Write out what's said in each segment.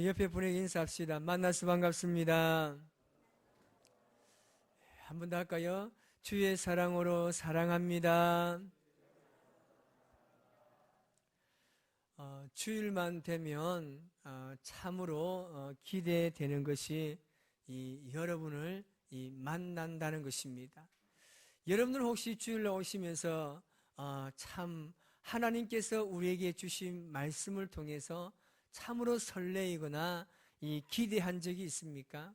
옆에 분에게 인사합시다. 만나서 반갑습니다. 한 번 더 할까요? 주의 사랑으로 사랑합니다. 주일만 되면 참으로 기대되는 것이 여러분을 만난다는 것입니다. 여러분들 혹시 주일날 오시면서 참 하나님께서 우리에게 주신 말씀을 통해서 참으로 설레이거나 기대한 적이 있습니까?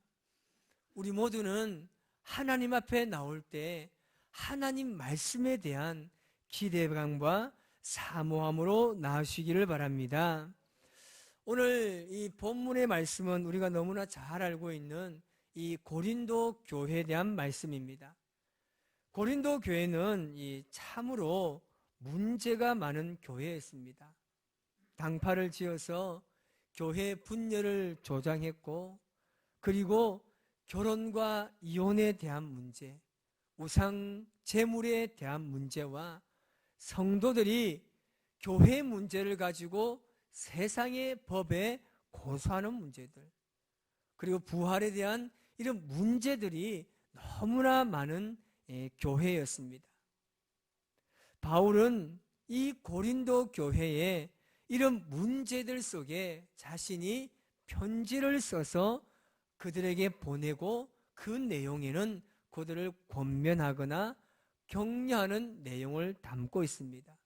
우리 모두는 하나님 앞에 나올 때 하나님 말씀에 대한 기대감과 사모함으로 나아가시기를 바랍니다. 오늘 이 본문의 말씀은 우리가 너무나 잘 알고 있는 이 고린도 교회에 대한 말씀입니다. 고린도 교회는 참으로 문제가 많은 교회였습니다. 당파를 지어서 교회 분열을 조장했고, 그리고 결혼과 이혼에 대한 문제, 우상 제물에 대한 문제와 성도들이 교회 문제를 가지고 세상의 법에 고소하는 문제들, 그리고 부활에 대한 이런 문제들이 너무나 많은 교회였습니다. 바울은 이 고린도 교회에 이런 문제들 속에 자신이 편지를 써서 그들에게 보내고, 그 내용에는 그들을 권면하거나 격려하는 내용을 담고 있습니다.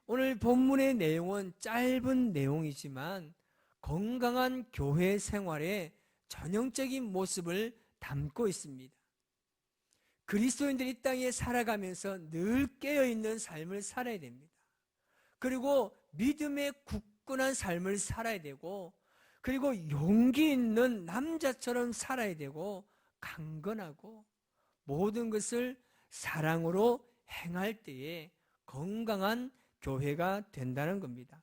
오늘 본문의 내용은 짧은 내용이지만 건강한 교회 생활의 전형적인 모습을 담고 있습니다. 그리스도인들이 이 땅에 살아가면서 늘 깨어있는 삶을 살아야 됩니다. 그리고 믿음의 굳건한 삶을 살아야 되고, 그리고 용기 있는 남자처럼 살아야 되고, 강건하고 모든 것을 사랑으로 행할 때에 건강한 교회가 된다는 겁니다.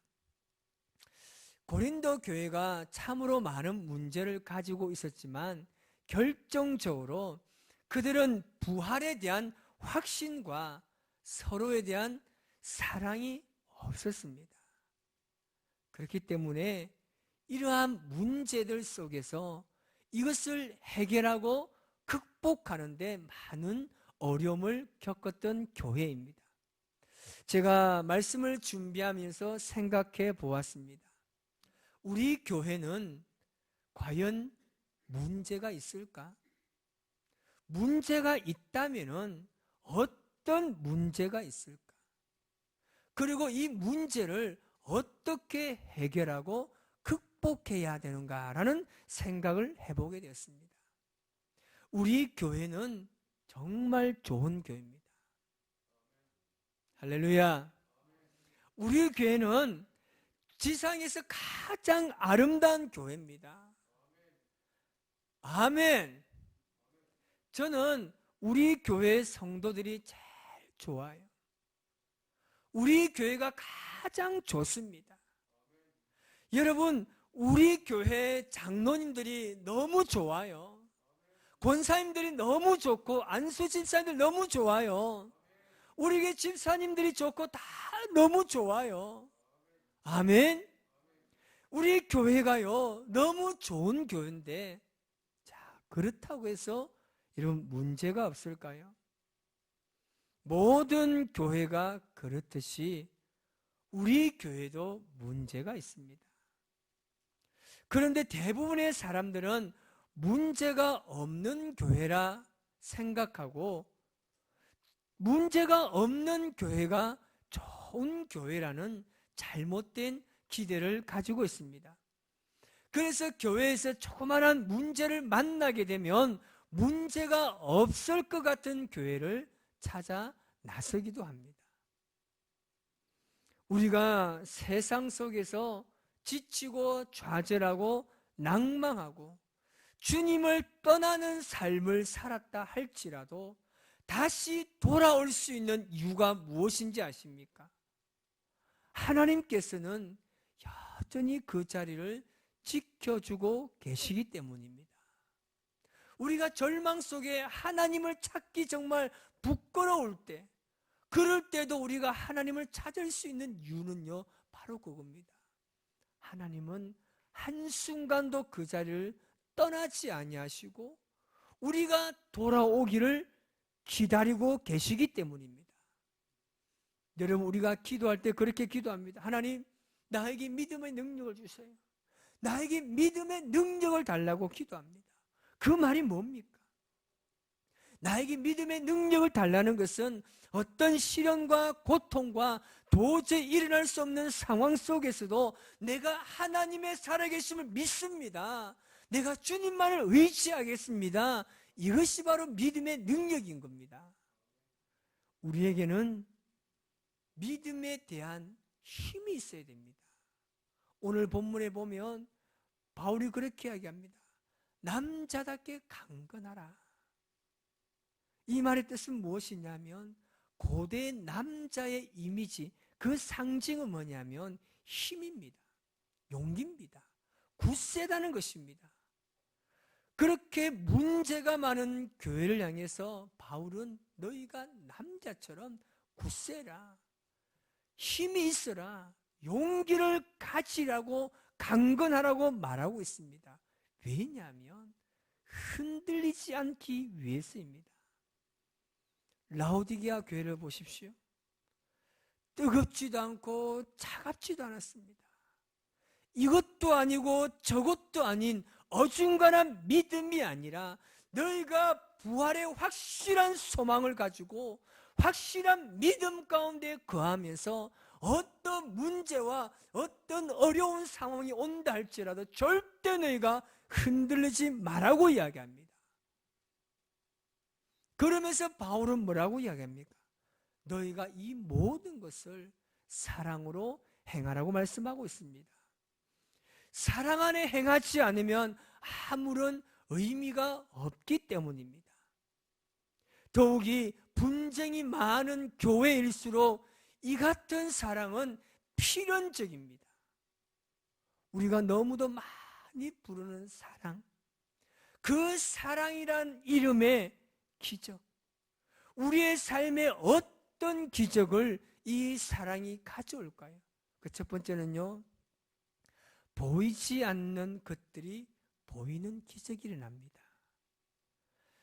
고린도 교회가 참으로 많은 문제를 가지고 있었지만 결정적으로 그들은 부활에 대한 확신과 서로에 대한 사랑이 없었습니다. 그렇기 때문에 이러한 문제들 속에서 이것을 해결하고 극복하는데 많은 어려움을 겪었던 교회입니다. 제가 말씀을 준비하면서 생각해 보았습니다. 우리 교회는 과연 문제가 있을까? 문제가 있다면 어떤 문제가 있을까? 그리고 이 문제를 어떻게 해결하고 극복해야 되는가라는 생각을 해보게 되었습니다. 우리 교회는 정말 좋은 교회입니다. 할렐루야. 우리 교회는 지상에서 가장 아름다운 교회입니다. 아멘. 저는 우리 교회 성도들이 제일 좋아요. 우리 교회가 가장 좋습니다. 여러분, 우리 교회 장로님들이 너무 좋아요. 권사님들이 너무 좋고, 안수 집사님들 너무 좋아요. 우리 교회 집사님들이 좋고 다 너무 좋아요. 아멘. 우리 교회가요 너무 좋은 교회인데, 자, 그렇다고 해서 이런 문제가 없을까요? 모든 교회가 그렇듯이 우리 교회도 문제가 있습니다. 그런데 대부분의 사람들은 문제가 없는 교회라 생각하고, 문제가 없는 교회가 좋은 교회라는 잘못된 기대를 가지고 있습니다. 그래서 교회에서 조그마한 문제를 만나게 되면 문제가 없을 것 같은 교회를 찾아 나서기도 합니다. 우리가 세상 속에서 지치고 좌절하고 낭망하고 주님을 떠나는 삶을 살았다 할지라도 다시 돌아올 수 있는 이유가 무엇인지 아십니까? 하나님께서는 여전히 그 자리를 지켜주고 계시기 때문입니다. 우리가 절망 속에 하나님을 찾기 정말 부끄러울 때, 그럴 때도 우리가 하나님을 찾을 수 있는 이유는요, 바로 그겁니다. 하나님은 한순간도 그 자리를 떠나지 아니하시고 우리가 돌아오기를 기다리고 계시기 때문입니다. 여러분, 우리가 기도할 때 그렇게 기도합니다. 하나님, 나에게 믿음의 능력을 주세요. 나에게 믿음의 능력을 달라고 기도합니다. 그 말이 뭡니까? 나에게 믿음의 능력을 달라는 것은 어떤 시련과 고통과 도저히 일어날 수 없는 상황 속에서도 내가 하나님의 살아계심을 믿습니다. 내가 주님만을 의지하겠습니다. 이것이 바로 믿음의 능력인 겁니다. 우리에게는 믿음에 대한 힘이 있어야 됩니다. 오늘 본문에 보면 바울이 그렇게 이야기합니다. 남자답게 강건하라. 이 말의 뜻은 무엇이냐면 고대 남자의 이미지, 그 상징은 뭐냐면 힘입니다. 용기입니다. 굳세다는 것입니다. 그렇게 문제가 많은 교회를 향해서 바울은 너희가 남자처럼 굳세라, 힘이 있어라, 용기를 가지라고 강건하라고 말하고 있습니다. 왜냐하면 흔들리지 않기 위해서입니다. 라오디게아 교회를 보십시오. 뜨겁지도 않고 차갑지도 않았습니다. 이것도 아니고 저것도 아닌 어중간한 믿음이 아니라 너희가 부활의 확실한 소망을 가지고 확실한 믿음 가운데 거하면서 어떤 문제와 어떤 어려운 상황이 온다 할지라도 절대 너희가 흔들리지 말라고 이야기합니다. 그러면서 바울은 뭐라고 이야기합니까? 너희가 이 모든 것을 사랑으로 행하라고 말씀하고 있습니다. 사랑 안에 행하지 않으면 아무런 의미가 없기 때문입니다. 더욱이 분쟁이 많은 교회일수록 이 같은 사랑은 필연적입니다. 우리가 너무도 많이 부르는 사랑, 그 사랑이란 이름의 기적, 우리의 삶에 어떤 기적을 이 사랑이 가져올까요? 그 첫 번째는요, 보이지 않는 것들이 보이는 기적이 일어납니다.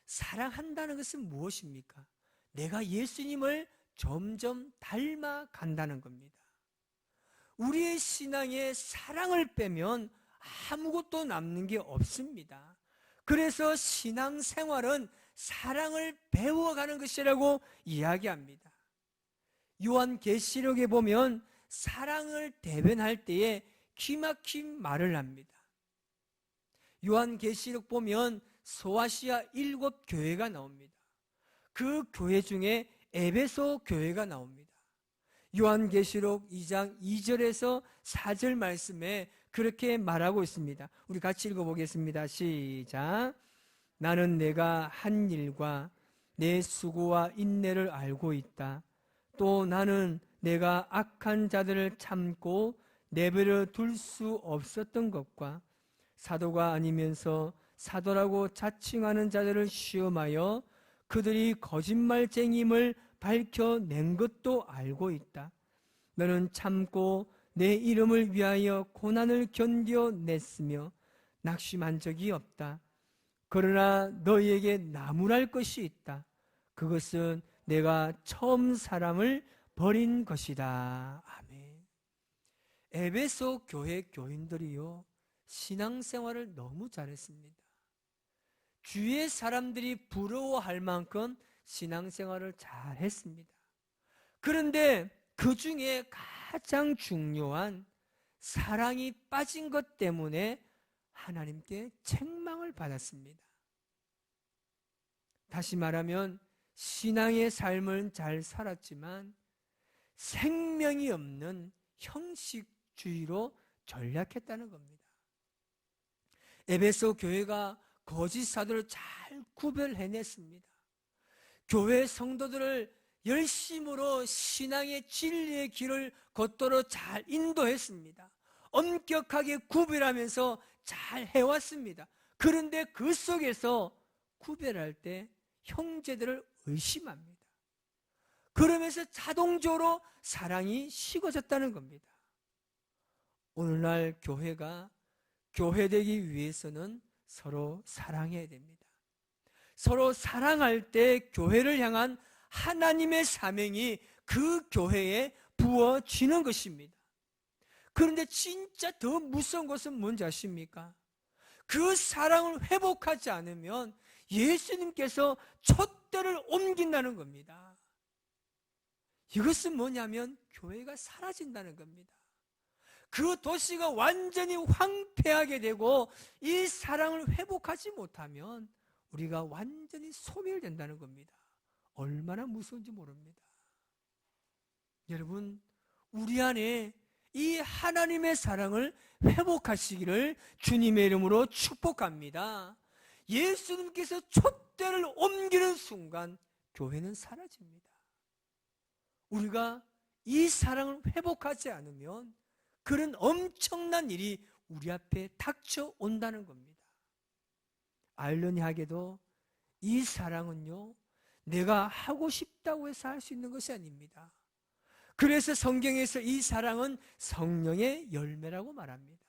사랑한다는 것은 무엇입니까? 내가 예수님을 점점 닮아간다는 겁니다. 우리의 신앙에 사랑을 빼면 아무것도 남는 게 없습니다. 그래서 신앙생활은 사랑을 배워가는 것이라고 이야기합니다. 요한계시록에 보면 사랑을 대변할 때에 기막힌 말을 합니다. 요한계시록 보면 소아시아 7교회가 나옵니다. 그 교회 중에 에베소 교회가 나옵니다. 요한계시록 2장 2절에서 4절 말씀에 그렇게 말하고 있습니다. 우리 같이 읽어보겠습니다. 시작. 나는 내가 한 일과 내 수고와 인내를 알고 있다. 또 나는 내가 악한 자들을 참고 내버려 둘 수 없었던 것과 사도가 아니면서 사도라고 자칭하는 자들을 시험하여 그들이 거짓말쟁임을 밝혀낸 것도 알고 있다. 너는 참고 내 이름을 위하여 고난을 견뎌냈으며 낙심한 적이 없다. 그러나 너희에게 나무랄 것이 있다. 그것은 내가 처음 사랑을 버린 것이다. 아멘. 에베소 교회 교인들이요, 신앙생활을 너무 잘했습니다. 주위의 사람들이 부러워할 만큼 신앙생활을 잘했습니다. 그런데 그 중에 가장 중요한 사랑이 빠진 것 때문에 하나님께 책망을 받았습니다. 다시 말하면 신앙의 삶은 잘 살았지만 생명이 없는 형식주의로 전략했다는 겁니다. 에베소 교회가 거짓 사도를 잘 구별해냈습니다. 교회 성도들을 열심으로 신앙의 진리의 길을 걷도록 잘 인도했습니다. 엄격하게 구별하면서 잘 해왔습니다. 그런데 그 속에서 구별할 때 형제들을 의심합니다. 그러면서 자동적으로 사랑이 식어졌다는 겁니다. 오늘날 교회가 교회되기 위해서는 서로 사랑해야 됩니다. 서로 사랑할 때 교회를 향한 하나님의 사명이 그 교회에 부어지는 것입니다. 그런데 진짜 더 무서운 것은 뭔지 아십니까? 그 사랑을 회복하지 않으면 예수님께서 촛대를 옮긴다는 겁니다. 이것은 뭐냐면 교회가 사라진다는 겁니다. 그 도시가 완전히 황폐하게 되고 이 사랑을 회복하지 못하면 우리가 완전히 소멸된다는 겁니다. 얼마나 무서운지 모릅니다. 여러분, 우리 안에 이 하나님의 사랑을 회복하시기를 주님의 이름으로 축복합니다. 예수님께서 촛대를 옮기는 순간 교회는 사라집니다. 우리가 이 사랑을 회복하지 않으면 그런 엄청난 일이 우리 앞에 닥쳐온다는 겁니다. 아이러니하게도 이 사랑은요, 내가 하고 싶다고 해서 할 수 있는 것이 아닙니다. 그래서 성경에서 이 사랑은 성령의 열매라고 말합니다.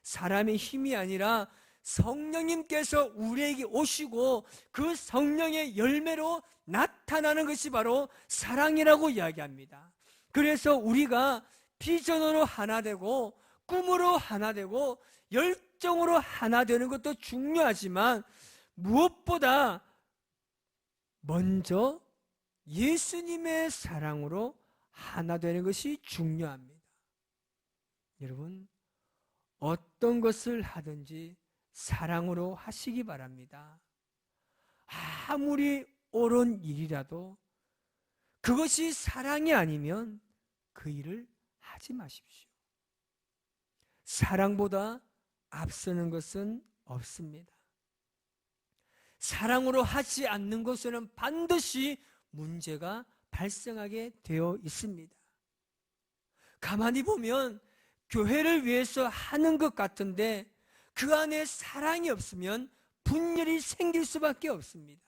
사람의 힘이 아니라 성령님께서 우리에게 오시고 그 성령의 열매로 나타나는 것이 바로 사랑이라고 이야기합니다. 그래서 우리가 비전으로 하나 되고 꿈으로 하나 되고 열정으로 하나 되는 것도 중요하지만 무엇보다 먼저 예수님의 사랑으로 하나 되는 것이 중요합니다. 여러분, 어떤 것을 하든지 사랑으로 하시기 바랍니다. 아무리 옳은 일이라도 그것이 사랑이 아니면 그 일을 하지 마십시오. 사랑보다 앞서는 것은 없습니다. 사랑으로 하지 않는 것에는 반드시 문제가 발생하게 되어 있습니다. 가만히 보면 교회를 위해서 하는 것 같은데 그 안에 사랑이 없으면 분열이 생길 수밖에 없습니다.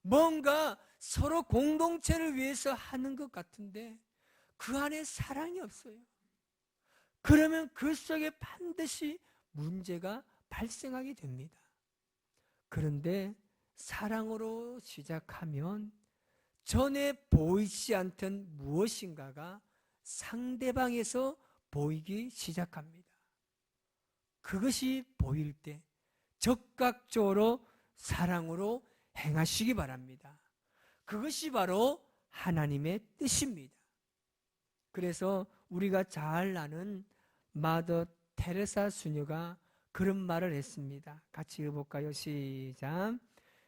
뭔가 서로 공동체를 위해서 하는 것 같은데 그 안에 사랑이 없어요. 그러면 그 속에 반드시 문제가 발생하게 됩니다. 그런데 사랑으로 시작하면 전에 보이지 않던 무엇인가가 상대방에서 보이기 시작합니다. 그것이 보일 때 적극적으로 사랑으로 행하시기 바랍니다. 그것이 바로 하나님의 뜻입니다. 그래서 우리가 잘 아는 마더 테레사 수녀가 그런 말을 했습니다. 같이 읽어볼까요? 시작.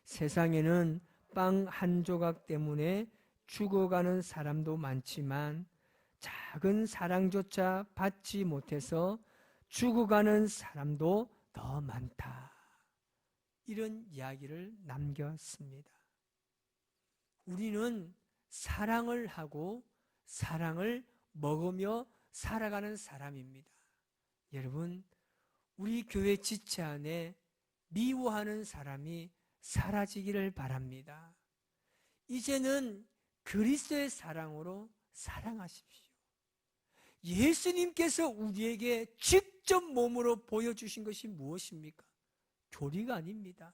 세상에는 빵 한 조각 때문에 죽어가는 사람도 많지만 작은 사랑조차 받지 못해서 죽어가는 사람도 더 많다. 이런 이야기를 남겼습니다. 우리는 사랑을 하고 사랑을 먹으며 살아가는 사람입니다. 여러분, 우리 교회 지체 안에 미워하는 사람이 사라지기를 바랍니다. 이제는 그리스도의 사랑으로 사랑하십시오. 예수님께서 우리에게 직접 몸으로 보여주신 것이 무엇입니까? 교리가 아닙니다.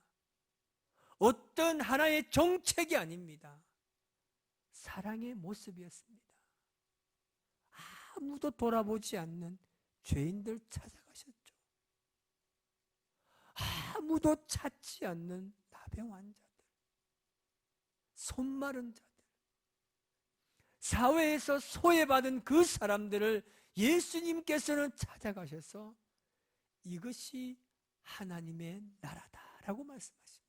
어떤 하나의 정책이 아닙니다. 사랑의 모습이었습니다. 아무도 돌아보지 않는 죄인들 찾아가셨죠. 아무도 찾지 않는 나병 환자들, 손마른 자들, 사회에서 소외받은 그 사람들을 예수님께서는 찾아가셔서 이것이 하나님의 나라다라고 말씀하십니다.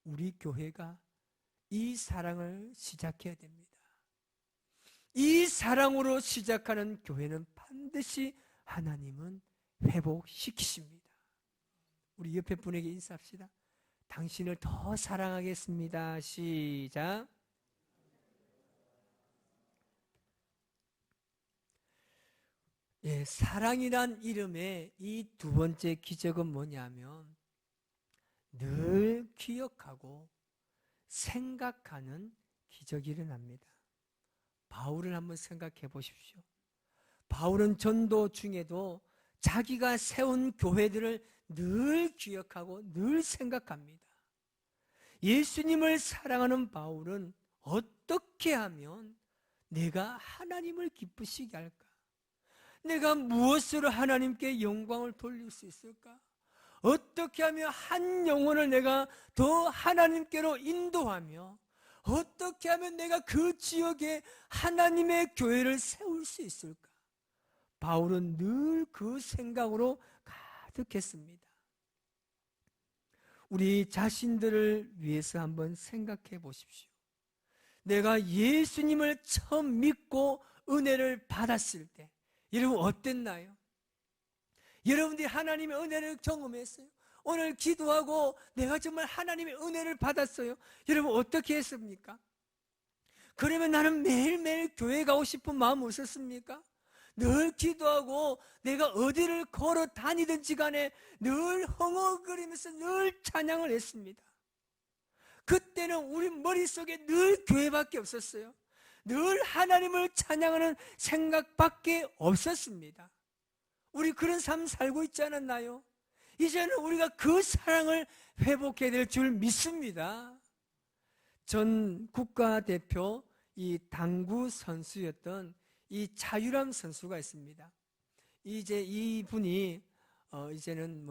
우리 교회가 이 사랑을 시작해야 됩니다. 이 사랑으로 시작하는 교회는 반드시 하나님은 회복시키십니다. 우리 옆에 분에게 인사합시다. 당신을 더 사랑하겠습니다. 시작. 예, 사랑이란 이름의 이 두 번째 기적은 뭐냐면 늘 기억하고 생각하는 기적이 일어납니다. 바울을 한번 생각해 보십시오. 바울은 전도 중에도 자기가 세운 교회들을 늘 기억하고 늘 생각합니다. 예수님을 사랑하는 바울은 어떻게 하면 내가 하나님을 기쁘시게 할까? 내가 무엇으로 하나님께 영광을 돌릴 수 있을까? 어떻게 하면 한 영혼을 내가 더 하나님께로 인도하며 어떻게 하면 내가 그 지역에 하나님의 교회를 세울 수 있을까? 바울은 늘 그 생각으로 가득했습니다. 우리 자신들을 위해서 한번 생각해 보십시오. 내가 예수님을 처음 믿고 은혜를 받았을 때 여러분 어땠나요? 여러분들이 하나님의 은혜를 경험했어요? 오늘 기도하고 내가 정말 하나님의 은혜를 받았어요. 여러분 어떻게 했습니까? 그러면 나는 매일매일 교회 가고 싶은 마음 없었습니까? 늘 기도하고 내가 어디를 걸어 다니든지 간에 늘 흥얼거리면서 늘 찬양을 했습니다. 그때는 우리 머릿속에 늘 교회밖에 없었어요. 늘 하나님을 찬양하는 생각밖에 없었습니다. 우리 그런 삶 살고 있지 않았나요? 이제는 우리가 그 사랑을 회복해야 될 줄 믿습니다. 전 국가대표 이 당구 선수였던 이 차유람 선수가 있습니다. 이제 이분이 이제는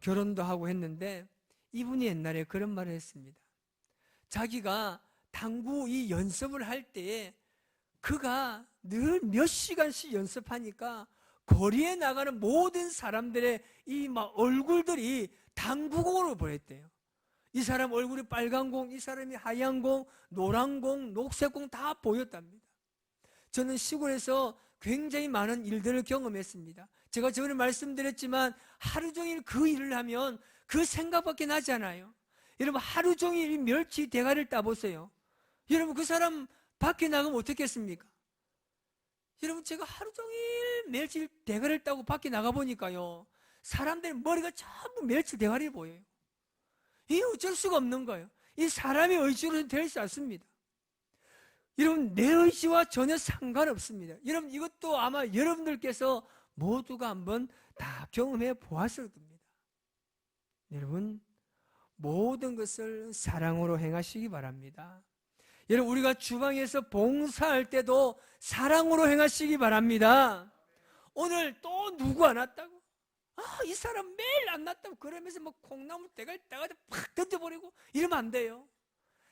결혼도 하고 했는데 이분이 옛날에 그런 말을 했습니다. 자기가 당구 이 연습을 할 때에 그가 늘 몇 시간씩 연습하니까 거리에 나가는 모든 사람들의 이 막 얼굴들이 당구공으로 보였대요. 이 사람 얼굴이 빨간 공, 이 사람이 하얀 공, 노란 공, 녹색 공 다 보였답니다. 저는 시골에서 굉장히 많은 일들을 경험했습니다. 제가 전에 말씀드렸지만 하루 종일 그 일을 하면 그 생각밖에 나지 않아요. 여러분 하루 종일 멸치 대가리를 따보세요. 여러분 그 사람 밖에 나가면 어떻겠습니까? 여러분 제가 하루 종일 멸치 대가리를 따고 밖에 나가보니까요, 사람들 머리가 전부 멸치 대가리 보여요. 이게 어쩔 수가 없는 거예요. 이 사람의 의지로는 될 수 없습니다. 여러분 내 의지와 전혀 상관없습니다. 여러분 이것도 아마 여러분들께서 모두가 한번 다 경험해 보았을 겁니다. 여러분 모든 것을 사랑으로 행하시기 바랍니다. 여러분 우리가 주방에서 봉사할 때도 사랑으로 행하시기 바랍니다. 오늘 또 누구 안 왔다고? 이 사람 매일 안 왔다고 그러면서 뭐 콩나물 대가리 따가지고 팍 던져버리고 이러면 안 돼요.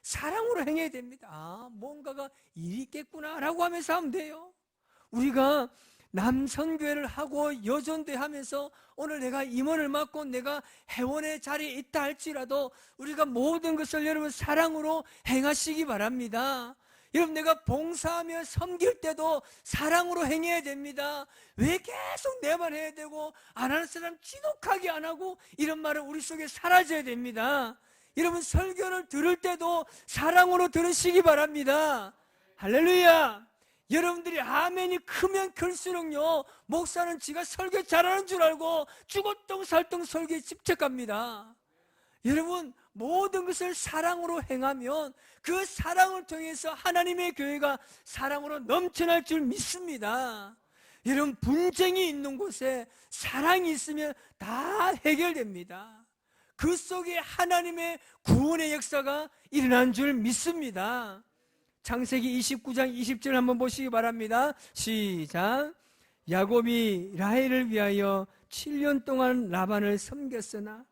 사랑으로 행해야 됩니다. 뭔가가 일이 있겠구나 라고 하면서 하면 돼요. 우리가 남선교회를 하고 여전대 하면서 오늘 내가 임원을 맡고 내가 회원의 자리에 있다 할지라도 우리가 모든 것을 여러분 사랑으로 행하시기 바랍니다. 여러분 내가 봉사하며 섬길 때도 사랑으로 행해야 됩니다. 왜 계속 내만 해야 되고 안 하는 사람 지독하게 안 하고 이런 말은 우리 속에 사라져야 됩니다. 여러분 설교를 들을 때도 사랑으로 들으시기 바랍니다. 할렐루야. 여러분들이 아멘이 크면 클수록요 목사는 지가 설교 잘하는 줄 알고 죽었던 살던 설교에 집착합니다. 여러분 모든 것을 사랑으로 행하면 그 사랑을 통해서 하나님의 교회가 사랑으로 넘쳐날 줄 믿습니다. 여러분 분쟁이 있는 곳에 사랑이 있으면 다 해결됩니다. 그 속에 하나님의 구원의 역사가 일어난 줄 믿습니다. 창세기 29장 20절 한번 보시기 바랍니다. 시작. 야곱이 라헬을 위하여 7년 동안 라반을 섬겼으나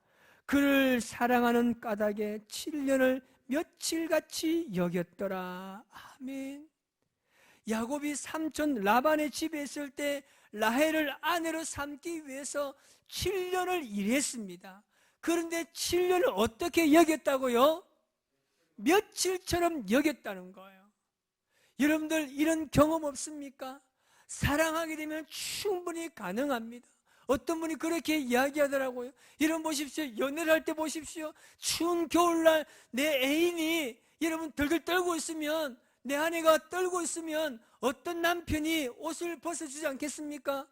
그를 사랑하는 까닭에 7년을 며칠같이 여겼더라. 아멘. 야곱이 삼촌 라반의 집에 있을 때 라헬을 아내로 삼기 위해서 7년을 일했습니다. 그런데 7년을 어떻게 여겼다고요? 며칠처럼 여겼다는 거예요. 여러분들 이런 경험 없습니까? 사랑하게 되면 충분히 가능합니다. 어떤 분이 그렇게 이야기하더라고요. 여러분 보십시오. 연애를 할 때 보십시오. 추운 겨울날 내 애인이 여러분 덜덜 떨고 있으면, 내 아내가 떨고 있으면 어떤 남편이 옷을 벗어주지 않겠습니까?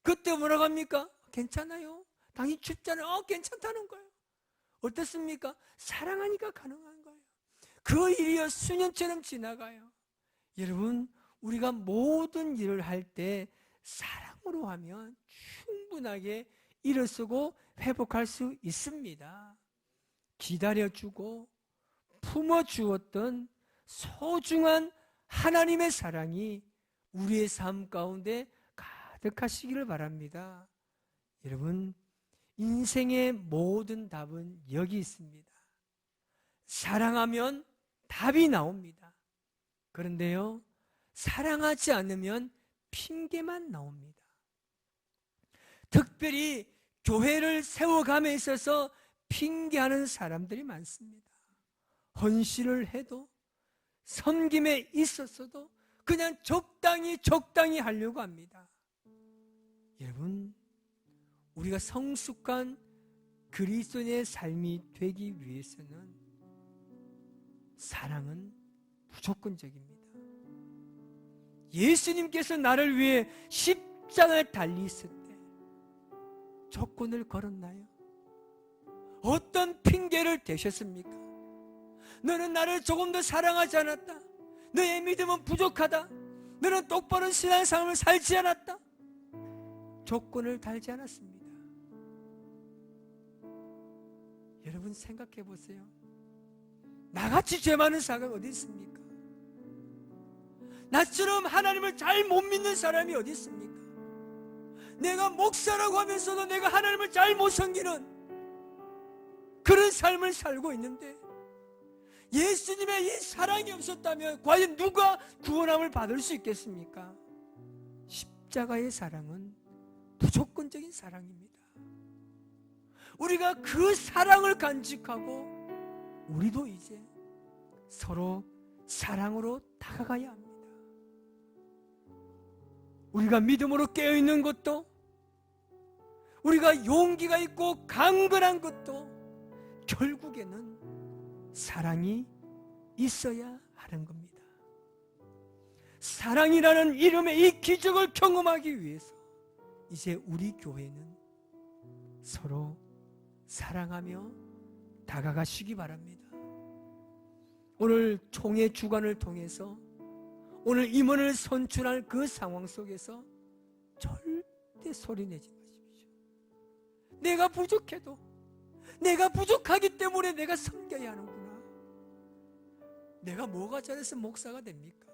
그때 뭐라고 합니까? 괜찮아요. 당연히 춥잖아요. 괜찮다는 거예요. 어떻습니까? 사랑하니까 가능한 거예요. 그 일이요 수년처럼 지나가요. 여러분 우리가 모든 일을 할 때 사랑으로 하면 충분하게 일어서고 회복할 수 있습니다. 기다려주고 품어주었던 소중한 하나님의 사랑이 우리의 삶 가운데 가득하시기를 바랍니다. 여러분, 인생의 모든 답은 여기 있습니다. 사랑하면 답이 나옵니다. 그런데요, 사랑하지 않으면 핑계만 나옵니다. 특별히 교회를 세워감에 있어서 핑계하는 사람들이 많습니다. 헌신을 해도, 섬김에 있었어도 그냥 적당히 하려고 합니다. 여러분, 우리가 성숙한 그리스도인의 삶이 되기 위해서는 사랑은 무조건적입니다. 예수님께서 나를 위해 십자가를 달리셨을 때 조건을 걸었나요? 어떤 핑계를 대셨습니까? 너는 나를 조금 더 사랑하지 않았다. 너의 믿음은 부족하다. 너는 똑바른 신앙생활을 살지 않았다. 조건을 달지 않았습니다. 여러분 생각해 보세요. 나같이 죄 많은 사람이 어디 있습니까? 나처럼 하나님을 잘 못 믿는 사람이 어디 있습니까? 내가 목사라고 하면서도 내가 하나님을 잘 못 섬기는 그런 삶을 살고 있는데, 예수님의 이 사랑이 없었다면 과연 누가 구원함을 받을 수 있겠습니까? 십자가의 사랑은 무조건적인 사랑입니다. 우리가 그 사랑을 간직하고 우리도 이제 서로 사랑으로 다가가야 합니다. 우리가 믿음으로 깨어있는 것도, 우리가 용기가 있고 강건한 것도 결국에는 사랑이 있어야 하는 겁니다. 사랑이라는 이름의 이 기적을 경험하기 위해서 이제 우리 교회는 서로 사랑하며 다가가시기 바랍니다. 오늘 총회 주간을 통해서 오늘 임원을 선출할 그 상황 속에서 절대 소리내지 마십시오. 내가 부족해도, 내가 부족하기 때문에 내가 섬겨야 하는구나. 내가 뭐가 잘해서 목사가 됩니까?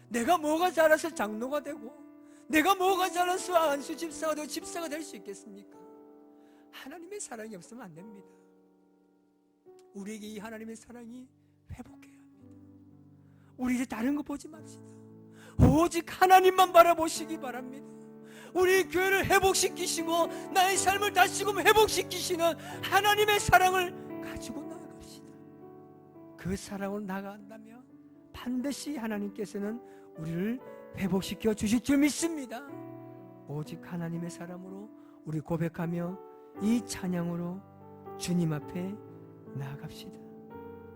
내가 뭐가 잘해서 장로가 되고, 내가 뭐가 잘해서 안수 집사가 되고 집사가 될 수 있겠습니까? 하나님의 사랑이 없으면 안 됩니다. 우리에게 이 하나님의 사랑이 회복해야 합니다. 우리 이제 다른 거 보지 맙시다. 오직 하나님만 바라보시기 바랍니다. 우리 교회를 회복시키시고 나의 삶을 다시금 회복시키시는 하나님의 사랑을 가지고 나아갑시다. 그 사랑으로 나아간다면 반드시 하나님께서는 우리를 회복시켜 주실 줄 믿습니다. 오직 하나님의 사람으로 우리 고백하며 이 찬양으로 주님 앞에 나아갑시다.